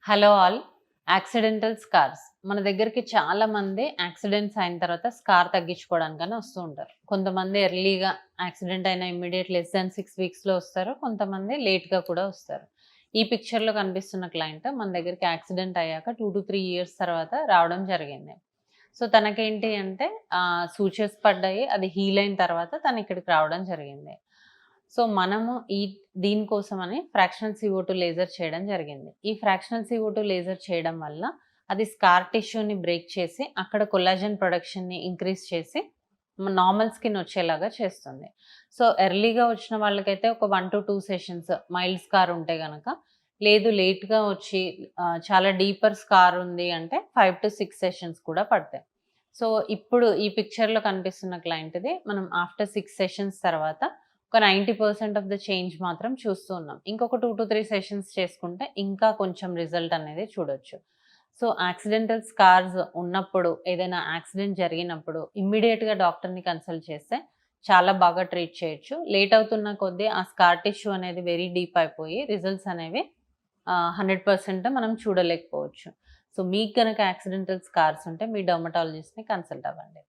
Hello all. Accidental scars మన దగ్గరికి చాలా మంది యాక్సిడెంట్స్ అయిన తర్వాత స్కార్ తగ్గించుకోవడానికని వస్తూ ఉంటారు. కొంతమంది ఎర్లీగా యాక్సిడెంట్ అయిన ఇమ్మీడియట్ లెస్ దాన్ 6 వీక్స్‌లో వస్తారు. కొంతమంది లేట్‌గా కూడా వస్తారు. ఈ పిక్చర్‌లో కనిపిస్తున్న క్లయింట్ మన దగ్గరికి యాక్సిడెంట్ అయ్యాక 2-3 ఇయర్స్ తర్వాత రావడం జరిగింది. సో, తనకేంటి అంటే సూచర్స్ పడ్డాయి. అది హీల్ అయిన తర్వాత తను ఇక్కడికి రావడం జరిగింది. సో, మనము దీనికోసమని ఫ్రాక్షనల్ CO2 లేజర్ చేయడం జరిగింది. ఈ ఫ్రాక్షనల్ CO2 లేజర్ చేయడం వల్ల అది స్కార్ టిష్యూని బ్రేక్ చేసి, అక్కడ కొల్లాజెన్ ప్రొడక్షన్‌ని ఇంక్రీజ్ చేసి, నార్మల్ స్కిన్ వచ్చేలాగా చేస్తుంది. సో, ఎర్లీగా వచ్చిన వాళ్ళకైతే ఒక 1-2 సెషన్స్ మైల్డ్ స్కార్ ఉంటే గనక, లేదు లేట్‌గా వచ్చి చాలా డీపర్ స్కార్ ఉంది అంటే 5-6 సెషన్స్ కూడా పడతాయి. సో, ఇప్పుడు ఈ పిక్చర్‌లో కనిపిస్తున్న క్లయింట్‌ది మనం ఆఫ్టర్ 6 సెషన్స్ తర్వాత ఒక 90% ఆఫ్ ద చేంజ్ మాత్రం చూస్తూ ఉన్నాం. ఇంకొక 2-3 సెషన్స్ చేసుకుంటే ఇంకా కొంచెం రిజల్ట్ అనేది చూడొచ్చు. సో, యాక్సిడెంటల్ స్కార్స్ ఉన్నప్పుడు, ఏదైనా యాక్సిడెంట్ జరిగినప్పుడు ఇమ్మీడియేట్‌గా డాక్టర్‌ని కన్సల్ట్ చేస్తే చాలా బాగా ట్రీట్ చేయొచ్చు. లేట్ అవుతున్న కొద్దీ ఆ స్కార్ టిష్యూ అనేది వెరీ డీప్ అయిపోయి రిజల్ట్స్ అనేవి 100% మనం చూడలేకపోవచ్చు. సో, మీకు గనక యాక్సిడెంటల్ స్కార్స్ ఉంటే మీ డెర్మటాలజిస్ట్‌ని కన్సల్ట్ అవ్వండి.